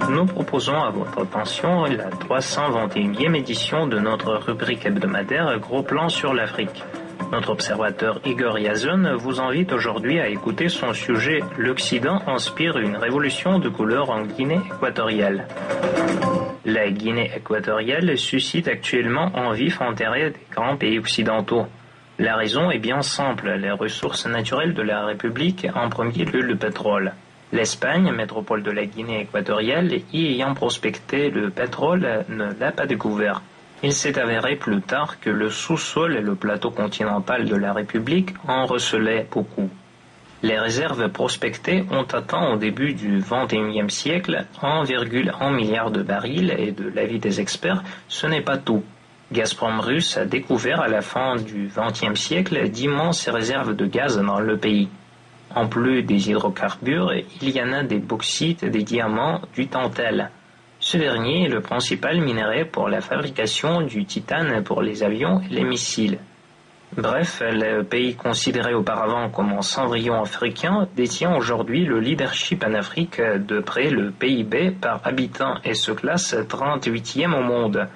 Nous proposons à votre attention la 321e édition de notre rubrique hebdomadaire Gros Plan sur l'Afrique. Notre observateur Igor Yazon vous invite aujourd'hui à écouter son sujet « L'Occident inspire une révolution de couleur en Guinée équatoriale ». La Guinée équatoriale suscite actuellement un vif intérêt des grands pays occidentaux. La raison est bien simple, les ressources naturelles de la République, en premier lieu le pétrole. L'Espagne, métropole de la Guinée équatoriale, y ayant prospecté le pétrole, ne l'a pas découvert. Il s'est avéré plus tard que le sous-sol et le plateau continental de la République en recelaient beaucoup. Les réserves prospectées ont atteint au début du XXIe siècle 1,1 milliard de barils et de l'avis des experts, ce n'est pas tout. Gazprom russe a découvert à la fin du XXe siècle d'immenses réserves de gaz dans le pays. En plus des hydrocarbures, il y en a des bauxites, des diamants, du tantale. Ce dernier est le principal minerai pour la fabrication du titane pour les avions et les missiles. Bref, le pays considéré auparavant comme un cendrillon africain détient aujourd'hui le leadership en Afrique de près le PIB par habitant et se classe 38e au monde.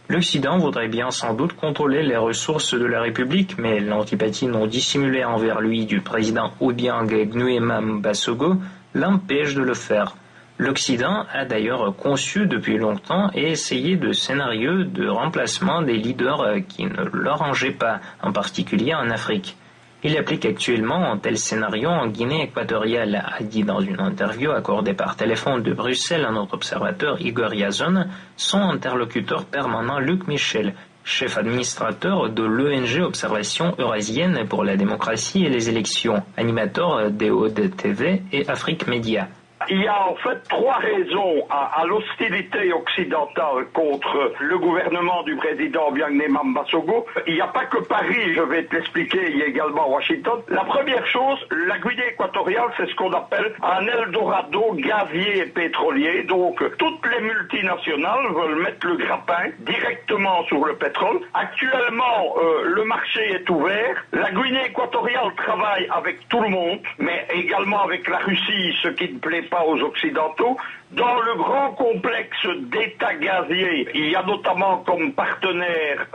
L'Occident voudrait bien sans doute contrôler les ressources de la République, mais l'antipathie non dissimulée envers lui du président Obiang Nguema Mbasogo l'empêche de le faire. L'Occident a d'ailleurs conçu depuis longtemps et essayé de scénarios de remplacement des leaders qui ne l'arrangeaient pas, en particulier en Afrique. Il applique actuellement un tel scénario en Guinée équatoriale, a dit dans une interview accordée par téléphone de Bruxelles à notre observateur Igor Yazon, son interlocuteur permanent Luc Michel, chef administrateur de l'ONG Observation eurasienne pour la démocratie et les élections, animateur d'EOD TV et Afrique Média. Il y a en fait trois raisons à l'hostilité occidentale contre le gouvernement du président Obiang Nguema Mbasogo. Il n'y a pas que Paris, je vais te l'expliquer, il y a également Washington. La première chose, la Guinée équatoriale, c'est ce qu'on appelle un Eldorado gazier et pétrolier. Donc toutes les multinationales veulent mettre le grappin directement sur le pétrole. Actuellement, le marché est ouvert. La Guinée équatoriale travaille avec tout le monde, mais également avec la Russie, ce qui ne plaît pas aux Occidentaux. Dans le grand complexe d'États gaziers, il y a notamment comme partenaire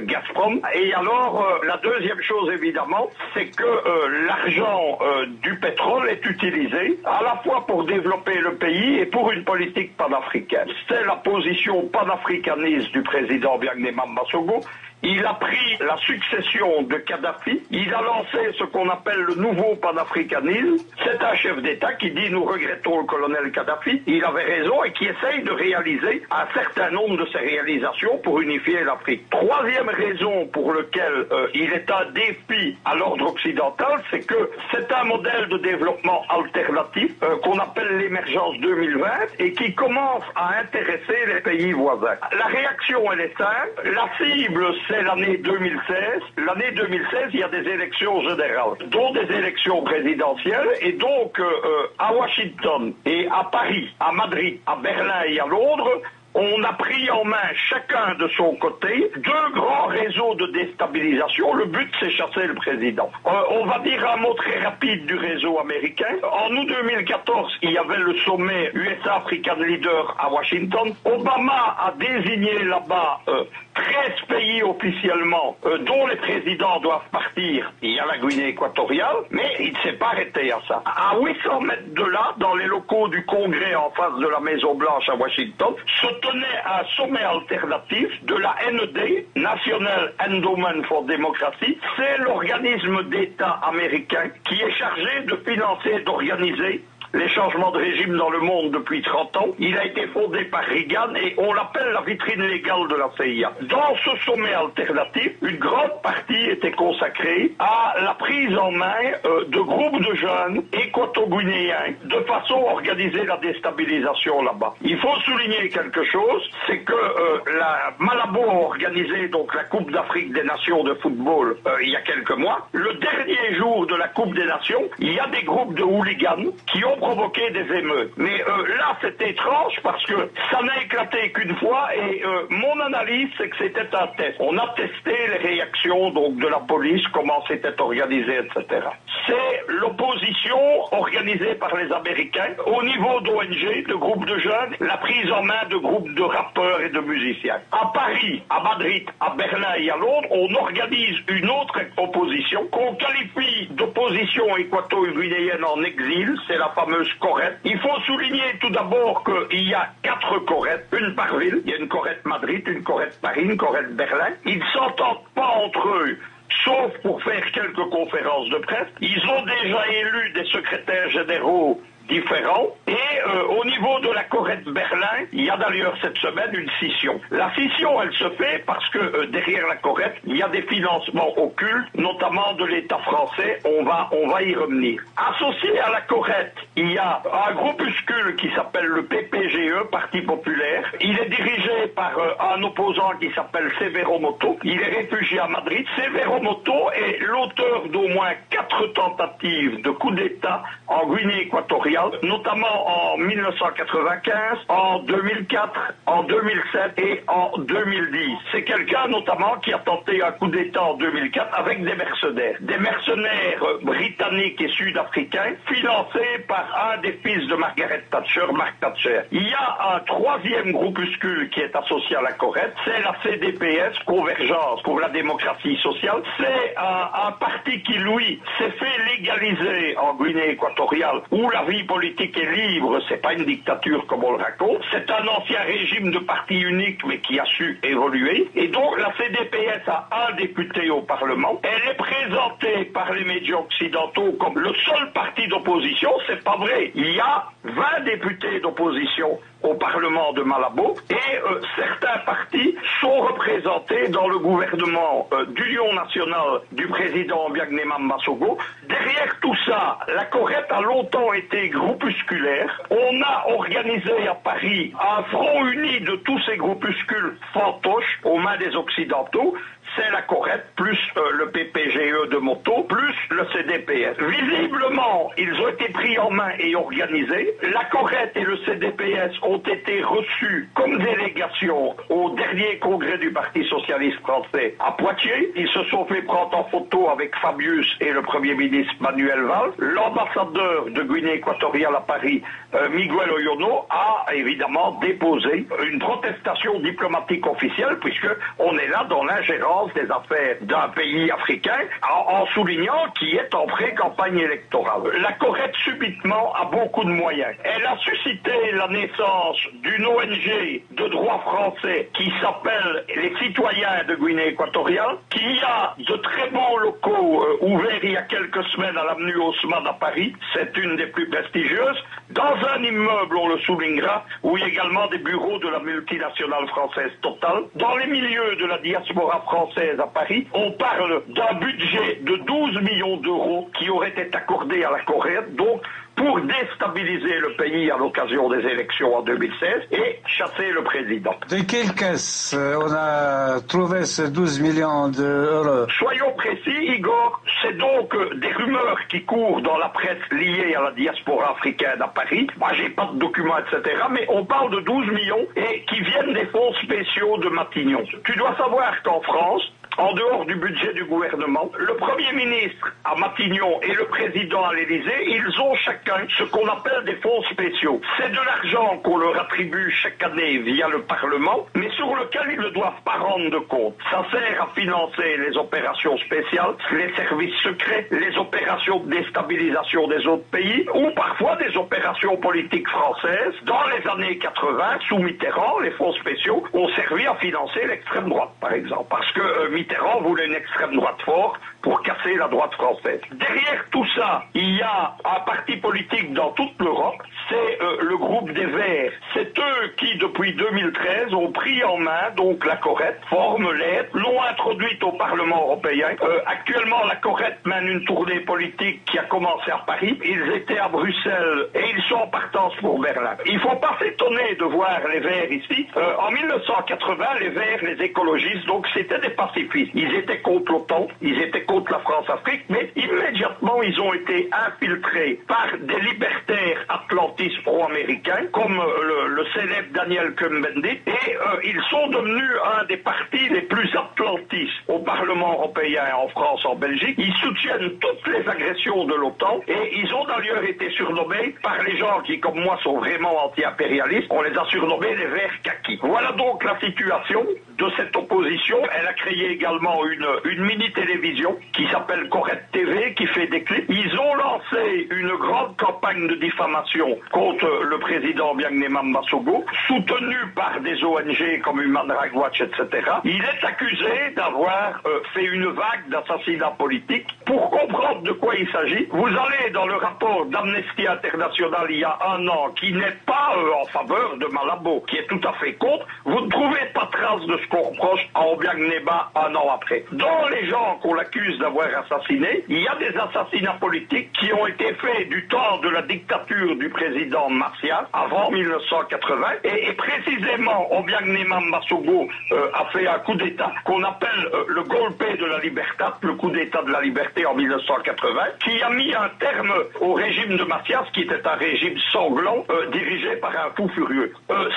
Gazprom. Et alors, la deuxième chose évidemment, c'est que l'argent du pétrole est utilisé à la fois pour développer le pays et pour une politique panafricaine. C'est la position panafricaniste du président Obiang Nguema Mbasogo. Il a pris la succession de Kadhafi, il a lancé ce qu'on appelle le nouveau panafricanisme. C'est un chef d'État qui dit « nous regrettons le colonel Kadhafi ». Il avait raison et qui essaye de réaliser un certain nombre de ses réalisations pour unifier l'Afrique. Troisième raison pour laquelle il est un défi à l'ordre occidental, c'est que c'est un modèle de développement alternatif qu'on appelle l'émergence 2020 et qui commence à intéresser les pays voisins. La réaction, elle est simple. La cible, c'est l'année 2016. L'année 2016, il y a des élections générales, dont des élections présidentielles. Et donc, à Washington et à Paris, à Madrid, à Berlin et à Londres, on a pris en main chacun de son côté deux grands réseaux de déstabilisation. Le but, c'est chasser le président. On va dire un mot très rapide du réseau américain. En août 2014, il y avait le sommet USA-African Leader à Washington. Obama a désigné là-bas 13 pays officiellement dont les présidents doivent partir. Il y a la Guinée équatoriale, mais il ne s'est pas arrêté à ça. À 800 mètres de là, dans les locaux du Congrès en face de la Maison-Blanche à Washington, se tenait un sommet alternatif de la NED, National Endowment for Democracy. C'est l'organisme d'État américain qui est chargé de financer et d'organiser les changements de régime dans le monde depuis 30 ans. Il a été fondé par Reagan et on l'appelle la vitrine légale de la CIA. Dans ce sommet alternatif, une grande partie était consacrée à la prise en main de groupes de jeunes équato-guinéens de façon à organiser la déstabilisation là-bas. Il faut souligner quelque chose, c'est que la Malabo a organisé donc la Coupe d'Afrique des Nations de football il y a quelques mois. Le dernier jour de la Coupe des Nations, il y a des groupes de hooligans qui ont provoquer des émeutes. Mais là, c'est étrange parce que ça n'a éclaté qu'une fois et mon analyse, c'est que c'était un test. On a testé les réactions donc de la police, comment c'était organisé, etc. C'est l'opposition organisée par les Américains au niveau d'ONG, de groupes de jeunes, la prise en main de groupes de rappeurs et de musiciens. À Paris, à Madrid, à Berlin et à Londres, on organise une autre opposition qu'on qualifie d'opposition équato-guinéenne en exil, c'est la fameuse Corrète. Il faut souligner tout d'abord qu'il y a 4 Corrètes, une par ville. Il y a une Corrète Madrid, une Corrète Paris, une Corrète Berlin. Ils ne s'entendent pas entre eux, sauf pour faire quelques conférences de presse. Ils ont déjà élu des secrétaires généraux différents. Et au niveau de la Corrète Berlin, il y a d'ailleurs cette semaine une scission. La scission, elle se fait parce que derrière la Corrète, il y a des financements occultes, notamment de l'État français. On va y revenir. Associé à la Corrète, il y a un groupuscule qui s'appelle le PPGE, Parti Populaire. Il est dirigé par un opposant qui s'appelle Severo Moto. Il est réfugié à Madrid. Severo Moto est l'auteur d'au moins 4 tentatives de coup d'État en Guinée équatoriale, notamment en 1995, en 2004, en 2007 et en 2010. C'est quelqu'un notamment qui a tenté un coup d'État en 2004 avec des mercenaires. Des mercenaires britanniques et sud-africains financés par un des fils de Margaret Thatcher, Mark Thatcher. Il y a un troisième groupuscule qui est associé à la Corrète, c'est la CDPS, Convergence pour la démocratie sociale. C'est un parti qui, lui, s'est fait légaliser en Guinée équatoriale, où la vie politique est libre, c'est pas une dictature comme on le raconte, c'est un ancien régime de parti unique mais qui a su évoluer. Et donc la CDPS a un député au Parlement. Elle est présentée par les médias occidentaux comme le seul parti d'opposition. C'est pas vrai. Il y a 20 députés d'opposition au Parlement de Malabo et certains partis sont représentés dans le gouvernement d'Union nationale du président Obiang-Némah Mbasogo. Derrière tout ça, la Corrète a longtemps été groupusculaire. On a organisé à Paris un front uni de tous ces groupuscules fantoches aux mains des Occidentaux. C'est la Corrète, plus le PPGE de Moto, plus le CDPS. Visiblement, ils ont été pris en main et organisés. La Corrète et le CDPS ont été reçus comme délégation au dernier congrès du Parti socialiste français à Poitiers. Ils se sont fait prendre en photo avec Fabius et le Premier ministre Manuel Valls. L'ambassadeur de Guinée équatoriale à Paris, Miguel Oyono, a évidemment déposé une protestation diplomatique officielle, puisque on est là dans l'ingérence des affaires d'un pays africain, en soulignant qu'il est en pré-campagne électorale. La Corrète, subitement, a beaucoup de moyens. Elle a suscité la naissance d'une ONG de droit français qui s'appelle les Citoyens de Guinée équatoriale, qui a de très beaux locaux ouverts il y a quelques semaines à l'avenue Haussmann à Paris. C'est une des plus prestigieuses. Dans un immeuble, on le soulignera, où il y a également des bureaux de la multinationale française Total. Dans les milieux de la diaspora française à Paris, on parle d'un budget de 12 millions d'euros qui aurait été accordé à la Corrète, donc pour déstabiliser le pays à l'occasion des élections en 2016 et chasser le président. De quelle caisse on a trouvé ces 12 millions d'euros? Soyons précis, Igor, c'est donc des rumeurs qui courent dans la presse liée à la diaspora africaine à Paris. Moi, j'ai pas de documents, etc., mais on parle de 12 millions et qui viennent des fonds spéciaux de Matignon. Tu dois savoir qu'en France, en dehors du budget du gouvernement, le Premier ministre à Matignon et le président à l'Élysée, ils ont chacun ce qu'on appelle des fonds spéciaux. C'est de l'argent qu'on leur attribue chaque année via le Parlement, mais sur lequel ils ne doivent pas rendre de compte. Ça sert à financer les opérations spéciales, les services secrets, les opérations de déstabilisation des autres pays, ou parfois des opérations politiques françaises. Dans les années 80, sous Mitterrand, les fonds spéciaux ont servi à financer l'extrême droite, par exemple, parce que Mitterrand voulait une extrême droite forte pour casser la droite française. Derrière tout ça, il y a un parti politique dans toute l'Europe, c'est le groupe des Verts. C'est eux qui, depuis 2013, ont pris en main donc la Corrète, forme l'aide, l'ont introduite au Parlement européen. Actuellement, la Corrète mène une tournée politique qui a commencé à Paris. Ils étaient à Bruxelles et ils sont en partance pour Berlin. Il ne faut pas s'étonner de voir les Verts ici. En 1980, les Verts, les écologistes, donc c'était des pacifistes. pacifistes. Ils étaient contre l'OTAN, ils étaient contre la France-Afrique, mais immédiatement ils ont été infiltrés par des libertaires atlantistes pro-américains, comme le célèbre Daniel Cohn-Bendit, et ils sont devenus un des partis les plus atlantistes au Parlement européen, en France, en Belgique. Ils soutiennent toutes les agressions de l'OTAN, et ils ont d'ailleurs été surnommés par les gens qui, comme moi, sont vraiment anti-impérialistes, on les a surnommés les verts kaki. Voilà donc la situation de cette opposition. Elle a créé également une mini-télévision qui s'appelle Correct TV, qui fait des clips. Ils ont lancé une grande campagne de diffamation contre le président Byangnéma Mbasogo, soutenue par des ONG comme Human Rights Watch, etc. Il est accusé d'avoir fait une vague d'assassinats politiques. Pour comprendre de quoi il s'agit, vous allez dans le rapport d'Amnesty International il y a un an, qui n'est pas en faveur de Malabo, qui est tout à fait contre, vous ne trouvez pas trace de ce qu'on reproche à Obiang-Néba un an après. Dans les gens qu'on l'accuse d'avoir assassinés, il y a des assassinats politiques qui ont été faits du temps de la dictature du président Martial, avant 1980, et précisément Obiang-Néma Mbasogo a fait un coup d'État qu'on appelle le golpe de la libertad, le coup d'État de la liberté en 1980, qui a mis un terme au régime de Mathias, qui était un régime sanglant, dirigé par un fou furieux.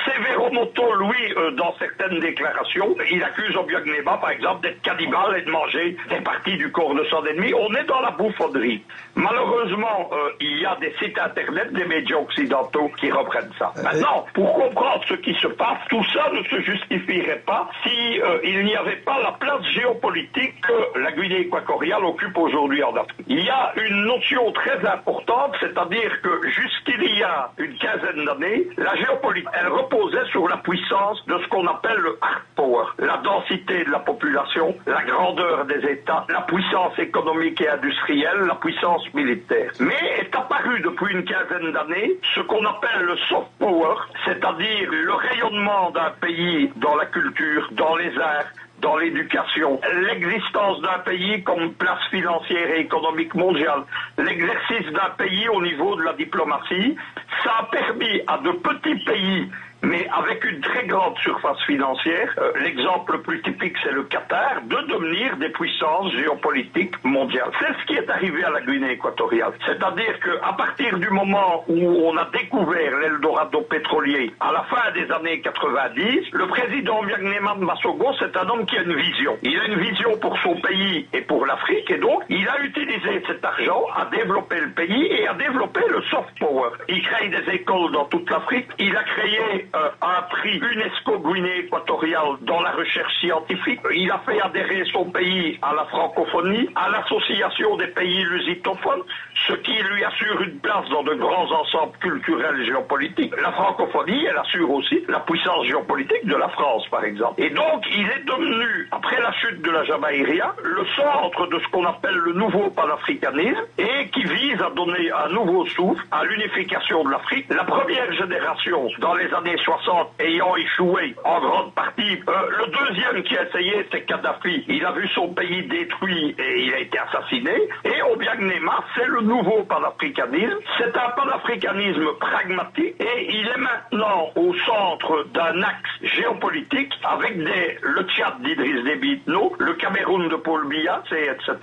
Severo Moto, lui, dans certaines déclarations, il accuse Obiang-Néba, par exemple, d'être cannibale et de manger des parties du corps de son ennemi. On est dans la bouffonnerie. Malheureusement, il y a des sites internet, des médias occidentaux qui reprennent ça. Maintenant, pour comprendre ce qui se passe, tout ça ne se justifierait pas si il n'y avait pas la place géopolitique que la Guinée équatoriale occupe aujourd'hui en Afrique. Il y a une notion très importante, c'est-à-dire que jusqu'il y a une quinzaine d'années, la géopolitique, elle reposait sur la puissance de ce qu'on appelle le hard power, la densité de la population, la grandeur des États, la puissance économique et industrielle, la puissance militaire. Mais est apparu depuis une quinzaine d'années ce qu'on appelle le soft power, c'est-à-dire le rayonnement d'un pays dans la culture, dans les arts, dans l'éducation, l'existence d'un pays comme place financière et économique mondiale, l'exercice d'un pays au niveau de la diplomatie, ça a permis à de petits pays, mais avec une très grande surface financière, l'exemple le plus typique c'est le Qatar, de devenir des puissances géopolitiques mondiales. C'est ce qui est arrivé à la Guinée équatoriale. C'est-à-dire qu'à partir du moment où on a découvert l'Eldorado pétrolier, à la fin des années 90, le président Byangnéma Mbasogo, c'est un homme qui a une vision. Il a une vision pour son pays et pour l'Afrique, et donc il a utilisé cet argent à développer le pays et à développer le soft power. Il crée des écoles dans toute l'Afrique, il a créé un prix UNESCO Guinée équatoriale dans la recherche scientifique. Il a fait adhérer son pays à la francophonie, à l'association des pays lusitophones, ce qui lui assure une place dans de grands ensembles culturels géopolitiques. La francophonie, elle assure aussi la puissance géopolitique de la France, par exemple. Et donc, il est devenu, après la chute de la Jamaïria, le centre de ce qu'on appelle le nouveau panafricanisme et qui vise à donner un nouveau souffle à l'unification de l'Afrique. La première génération, dans les années 60, ayant échoué en grande partie, le deuxième qui a essayé, c'est Kadhafi. Il a vu son pays détruit et il a été assassiné. Et Obiang-Néma, c'est le nouveau panafricanisme. C'est un panafricanisme pragmatique et il est maintenant au centre d'un axe géopolitique avec le Tchad d'Idriss Déby Itno, le Cameroun de Paul Biya, etc.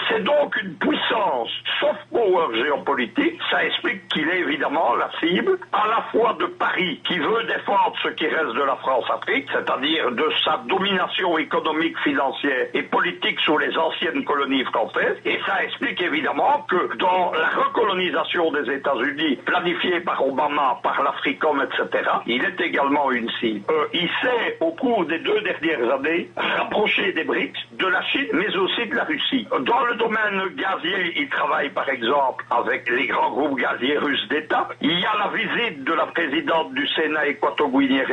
C'est donc une puissance soft power géopolitique. Ça explique qu'il est évidemment la cible à la fois de Paris, qui veut défendre ce qui reste de la France-Afrique, c'est-à-dire de sa domination économique, financière et politique sur les anciennes colonies françaises. Et ça explique évidemment que dans la recolonisation des États-Unis, planifiée par Obama, par l'Africom, etc., il est également une cible. Il s'est, au cours des 2 dernières années, rapproché des BRICS, de la Chine, mais aussi de la Russie. Dans le domaine gazier, il travaille par exemple avec les grands groupes gaziers russes d'État. Il y a la visite de la présidente du Sénat équato-guinéen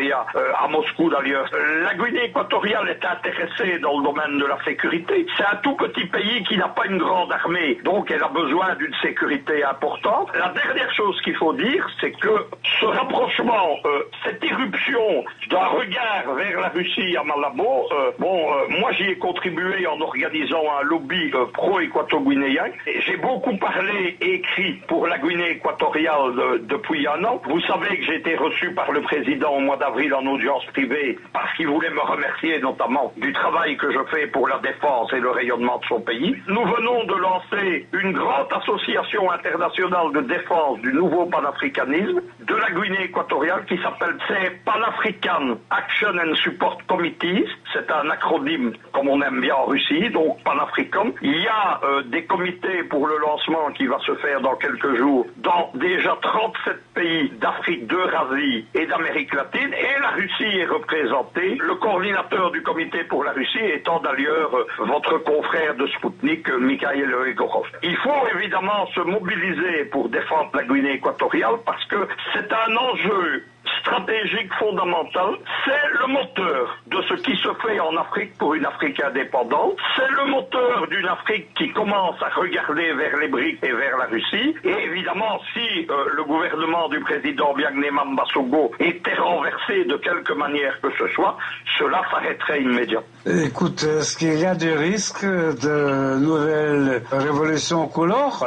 à Moscou d'ailleurs. La Guinée équatoriale est intéressée dans le domaine de la sécurité. C'est un tout petit pays qui n'a pas une grande armée, donc elle a besoin d'une sécurité importante. La dernière chose qu'il faut dire, c'est que ce rapprochement, cette irruption d'un un regard vers la Russie à Malabo. Moi j'y ai contribué en organisant un lobby pro-équato-guinéen. J'ai beaucoup parlé et écrit pour la Guinée équatoriale depuis un an. Vous savez que j'ai été reçu par le président au mois d'avril en audience privée parce qu'il voulait me remercier notamment du travail que je fais pour la défense et le rayonnement de son pays. Nous venons de lancer une grande association internationale de défense du nouveau panafricanisme de la Guinée équatoriale qui s'appelle Pan-African Action and Support Committees. C'est un acronyme comme on aime bien en Russie, donc Pan-African. Il y a des comités pour le lancement qui va se faire dans quelques jours dans déjà 37 pays d'Afrique, d'Eurasie et d'Amérique latine, et la Russie est représentée. Le coordinateur du comité pour la Russie étant d'ailleurs votre confrère de Spoutnik, Mikhail Egorov. Il faut évidemment se mobiliser pour défendre la Guinée équatoriale parce que c'est un enjeu stratégique fondamental. C'est le moteur de ce qui se fait en Afrique pour une Afrique indépendante. C'est le moteur d'une Afrique qui commence à regarder vers les BRICS et vers la Russie. Et évidemment, si le gouvernement du président Biagnema Mbasogo était renversé de quelque manière que ce soit, cela s'arrêterait immédiatement. Écoute, est-ce qu'il y a du risque de nouvelles révolutions couleurs?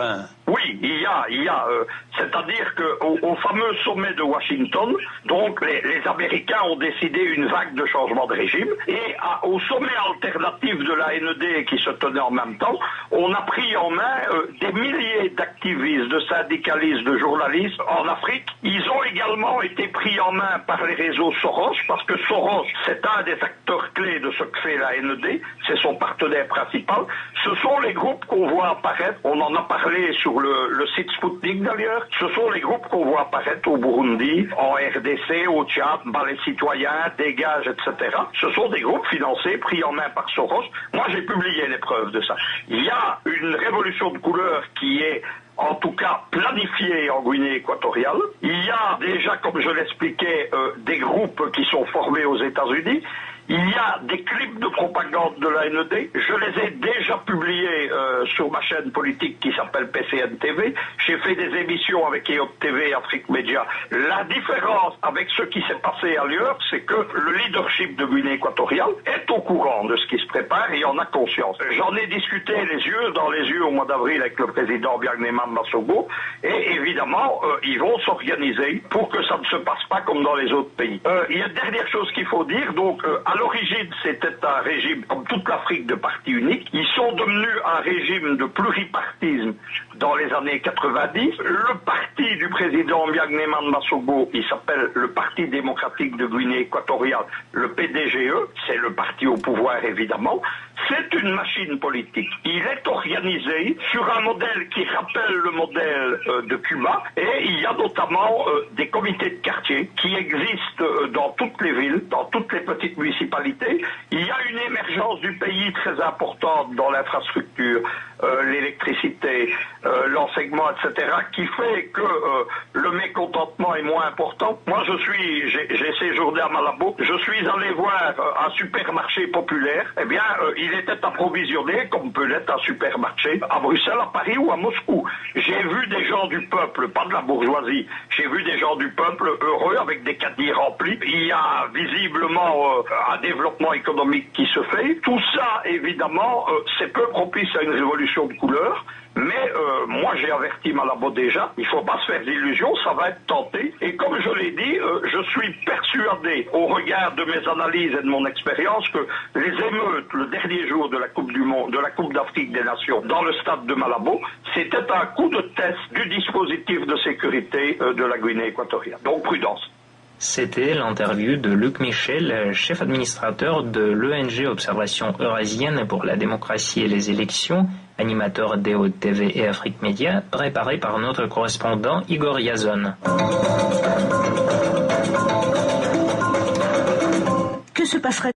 Oui, il y a. C'est-à-dire qu'au fameux sommet de Washington, donc les Américains ont décidé une vague de changement de régime, et au sommet alternatif de la NED qui se tenait en même temps, on a pris en main des milliers d'activistes, de syndicalistes, de journalistes en Afrique. Ils ont également été pris en main par les réseaux Soros, parce que Soros, c'est un des acteurs clés de ce que fait la NED, c'est son partenaire principal. Ce sont les groupes qu'on voit apparaître, on en a parlé sur le site Spoutnik d'ailleurs, ce sont les groupes qu'on voit apparaître au Burundi, en RDC, au Tchad, les citoyens, Dégage, etc. Ce sont des groupes financés, pris en main par Soros. Moi j'ai publié les preuves de ça. Il y a une révolution de couleur qui est en tout cas planifiée en Guinée équatoriale. Il y a déjà, comme je l'expliquais, des groupes qui sont formés aux États-Unis. Il y a des clips de propagande de la NED. Je les ai déjà publiés sur ma chaîne politique qui s'appelle PCN TV. J'ai fait des émissions avec EOT TV et Afrique Média. La différence avec ce qui s'est passé ailleurs, c'est que le leadership de Guinée équatoriale est au courant de ce qui se prépare et en a conscience. J'en ai discuté les yeux dans les yeux au mois d'avril avec le président Biagnema Mbasogo, et évidemment, ils vont s'organiser pour que ça ne se passe pas comme dans les autres pays. Il y a une dernière chose qu'il faut dire, donc à l'origine, c'était un régime, comme toute l'Afrique, de parti unique. Ils sont devenus un régime de pluripartisme dans les années 90. Le parti du président Biagnema Mbasogo, il s'appelle le Parti démocratique de Guinée équatoriale, le PDGE, c'est le parti au pouvoir évidemment. C'est une machine politique. Il est organisé sur un modèle qui rappelle le modèle de Cuba, et il y a notamment des comités de quartier qui existent dans toutes les villes, dans toutes les petites municipalités. Il y a une émergence du pays très importante dans l'infrastructure, l'électricité, l'enseignement, etc., qui fait que le mécontentement est moins important. Moi, j'ai séjourné à Malabo, je suis allé voir un supermarché populaire. Eh bien, il était approvisionné comme peut l'être un supermarché à Bruxelles, à Paris ou à Moscou. J'ai vu des gens du peuple, pas de la bourgeoisie, j'ai vu des gens du peuple heureux avec des caddies remplis. Il y a visiblement un développement économique qui se fait. Tout ça, évidemment, c'est peu propice à une révolution de couleur. Mais moi j'ai averti Malabo déjà, il ne faut pas se faire d'illusions, ça va être tenté. Et comme je l'ai dit, je suis persuadé, au regard de mes analyses et de mon expérience, que les émeutes, le dernier jour de la Coupe du Monde, de la Coupe d'Afrique des Nations, dans le stade de Malabo, c'était un coup de test du dispositif de sécurité de la Guinée équatoriale. Donc prudence. C'était l'interview de Luc Michel, chef administrateur de l'ONG Observation Eurasienne pour la démocratie et les élections, animateur d'EOT TV et Afrique Média, préparé par notre correspondant Igor Yazon. Que se passerait